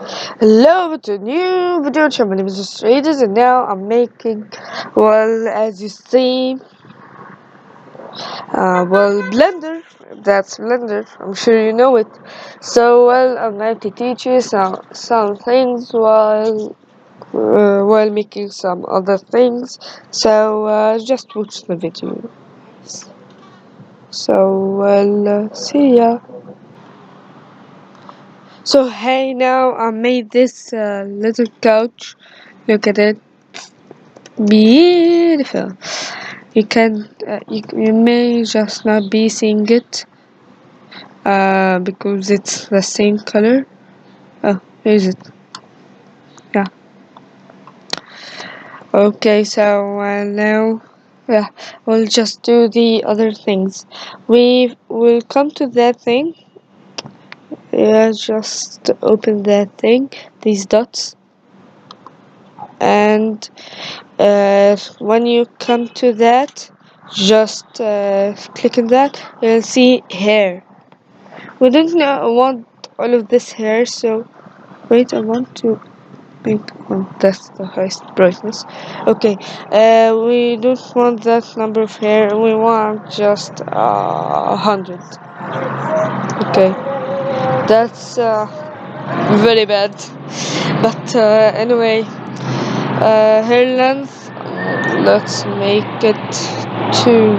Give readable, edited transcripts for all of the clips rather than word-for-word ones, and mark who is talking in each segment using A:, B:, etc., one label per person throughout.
A: Hello to a new video channel. My name is mr.adoes and now I'm making, well, as you see, Blender. That's Blender. I'm sure you know it. So, I'm going to teach you some things while making some other things. So, just watch the video. So, see ya. So, hey, now I made this little couch. Look at it. Beautiful. You may just not be seeing it because it's the same color. Oh, here is it? Yeah. Okay, so now, yeah, we'll just do the other things. We will come to that thing. Yeah, just open that thing. These dots, and when you come to that, just click on that. You'll see hair. We don't want all of this hair, so wait, I want to make that's the highest brightness. Okay, we don't want that number of hair, we want just 100. Okay, that's very bad. But anyway, hair length, let's make it 2.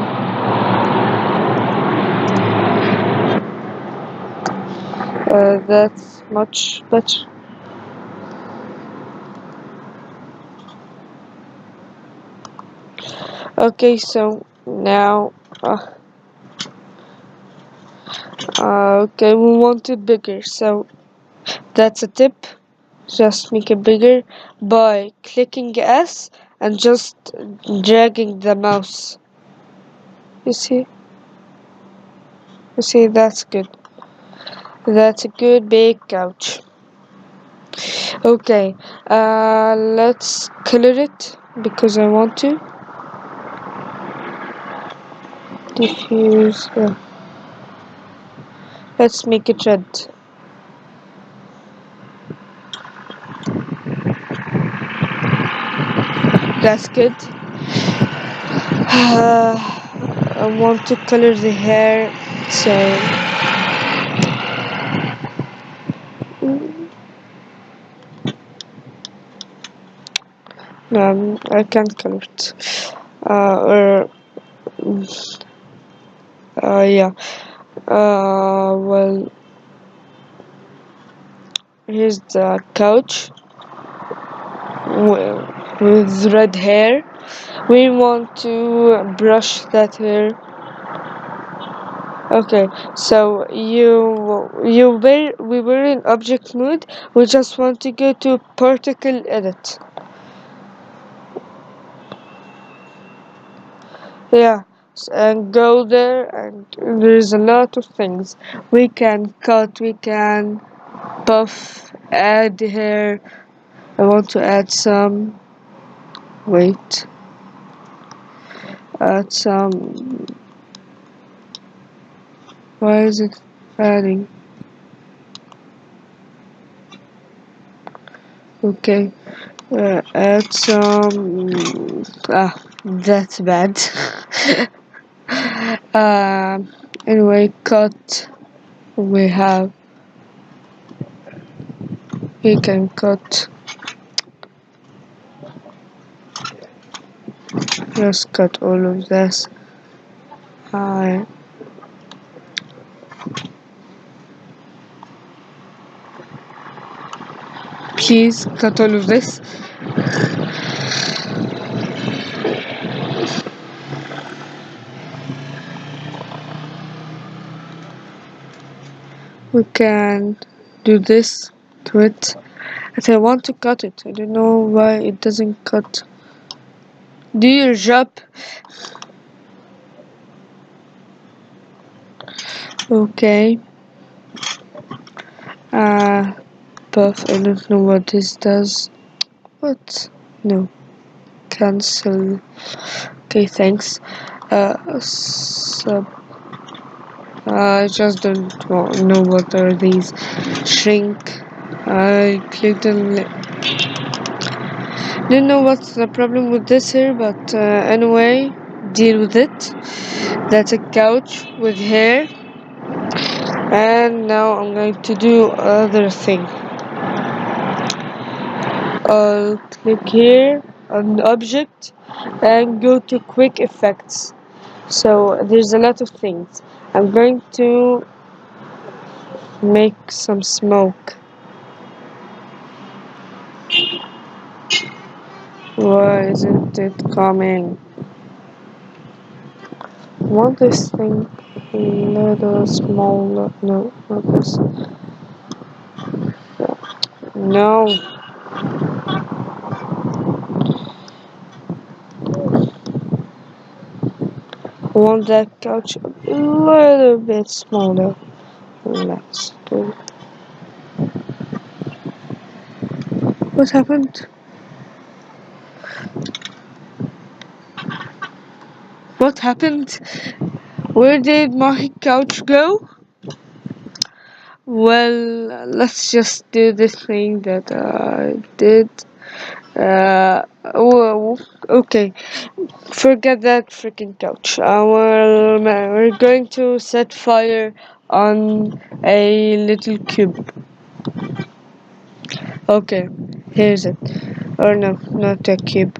A: That's much better. Okay, so now okay, we want it bigger, so that's a tip. Just make it bigger by clicking S and just dragging the mouse. You see? You see, that's good. That's a good big couch. Okay, let's color it because I want to. Diffuse. Let's make it red. That's good. I want to color the hair, so no, I can't color it. Or yeah. Well, here's the couch with red hair. We want to brush that hair. Okay, so we were in object mode. We just want to go to particle edit. Yeah, and go there, and there's a lot of things we can cut. We can buff, add hair. I want to add some. Wait, add some. Why is it adding? Okay, add some. That's bad. Anyway, cut. We can cut. Just cut all of this. Please cut all of this. We can do this to it. But I want to cut it. I don't know why it doesn't cut. Do your job. Okay. Buff. I don't know what this does. What? No. Cancel. Okay, thanks. Sub. I just don't know what are these. Shrink. I clicked on. Don't know what's the problem with this here, but anyway, deal with it. That's a couch with hair, and now I'm going to do other thing. I'll click here on object and go to quick effects. So there's a lot of things. I'm going to make some smoke. Why isn't it coming? Want this thing little small? No, not this. No. I want that couch a little bit smaller. Let's do. What happened? What happened? Where did my couch go? Well, let's just do this thing that I did. Well, okay. Forget that freaking couch. We're going to set fire on a little cube. Okay, here's it. Or no, not a cube.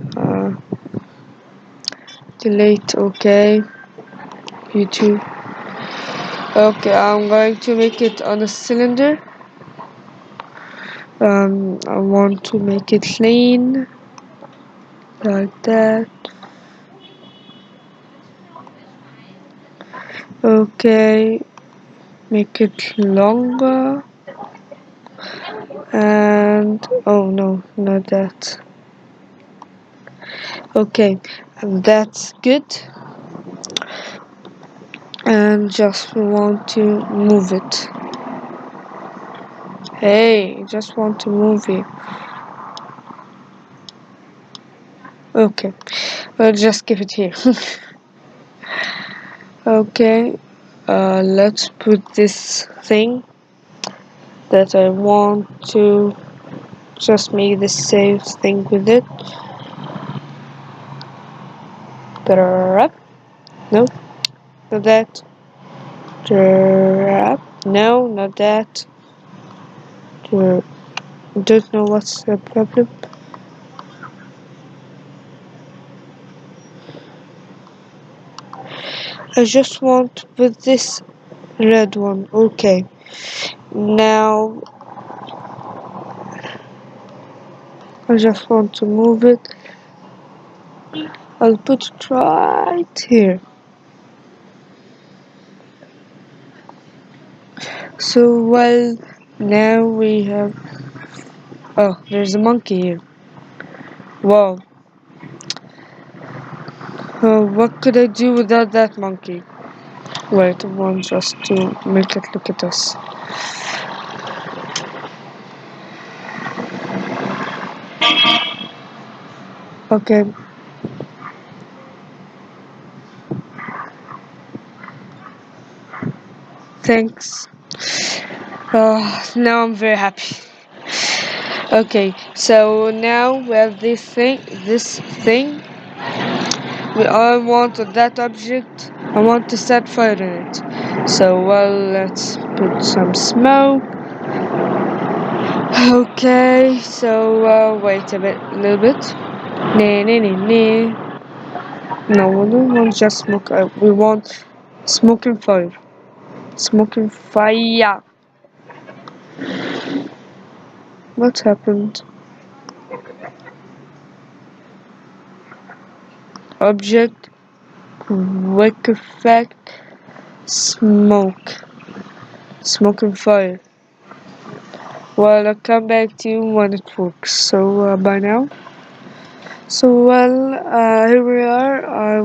A: Delete. Okay. YouTube. Okay, I'm going to make it on a cylinder. I want to make it clean like that. Okay, make it longer. And oh no, not that. Okay, and that's good. And just want to move it. Hey, just want to move it. Okay, I'll just keep it here. Okay, let's put this thing that I want to just make the same thing with it. Drop. No, not that. Drop. No, not that. Don't know what's the problem. I just want with this red one. Okay. Now I just want to move it. I'll put it right here. So well, now we have. Oh, there's a monkey here. Wow. What could I do without that monkey? Wait, I want just to make it look at us. Okay. Thanks. Now I'm very happy. Okay, so now we have this thing. I want that object. I want to set fire in it. So well, let's put some smoke. Okay, so wait a little bit. No, we don't want just smoke. We want smoking fire. Smoking fire. What happened? Object, quick effect, smoke. Smoking fire. Well, I'll come back to you when it works. So, bye now. So, well, here we are. I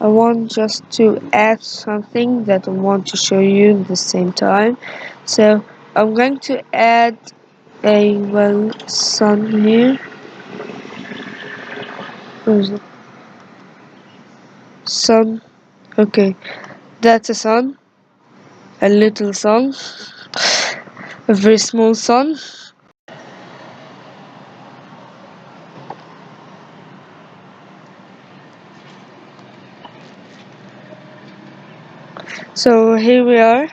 A: want just to add something that I want to show you at the same time. So, I'm going to add a, well, sun here. Where's it? Sun. Okay, that's a sun. A little sun. A very small sun. So here we are.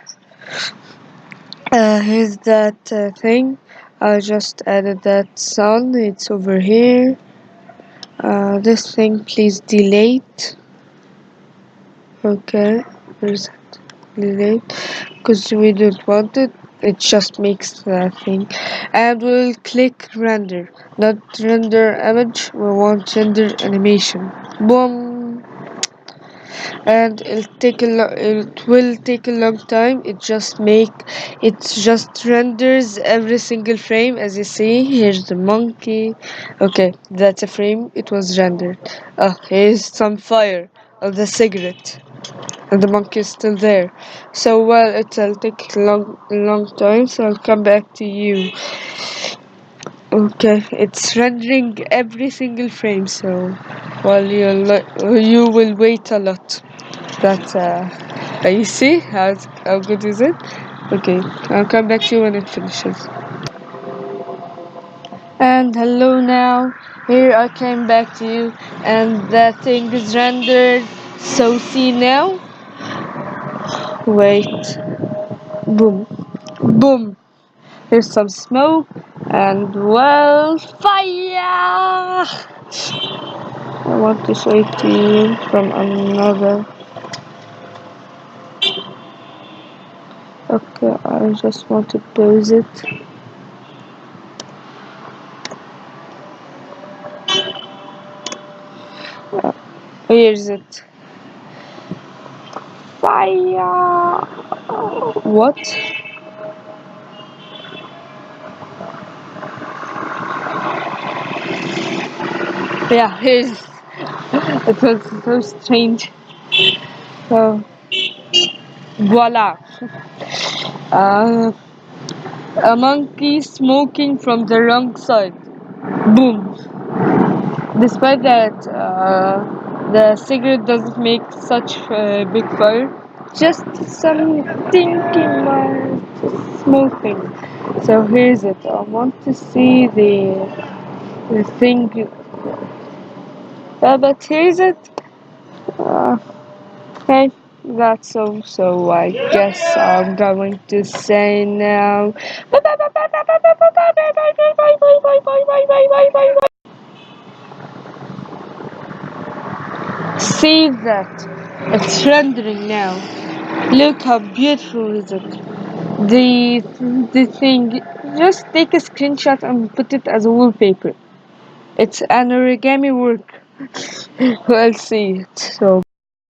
A: Here's that thing. I just added that sun. It's over here. This thing, please delete. Okay, where's it? Delete. Because we don't want it. It just makes the thing. And we'll click render. Not render image. We want render animation. Boom. And it will take a long time. It just renders every single frame. As you see, here's the monkey. Okay, that's a frame. It was rendered. Here's some fire of the cigarette, and the monkey is still there. So well, it'll take a long time, so I'll come back to you. Okay, it's rendering every single frame, so well, you will wait a lot. That's you see how good is it? Okay, I'll come back to you when it finishes. And hello now, here I came back to you, and that thing is rendered. So see now. Wait, boom, boom. Here's some smoke, and well, fire! I want to show it to you from another. Okay, I just want to pause it. Here's it. Fire! What? Yeah, here's. It was so strange. So, voila. Uh, a monkey smoking from the wrong side. Boom. Despite that, the cigarette doesn't make such a big fire. Just some small thing. So here's it. I want to see the thing. But here's it. Uh, hey, that's all. So I guess I'm going to say now. Bye bye bye bye bye bye bye bye bye bye bye bye bye bye bye bye bye bye bye. See that? It's rendering now. Look how beautiful is it. The thing. Just take a screenshot and put it as a wallpaper. It's an origami work. We'll see it. So.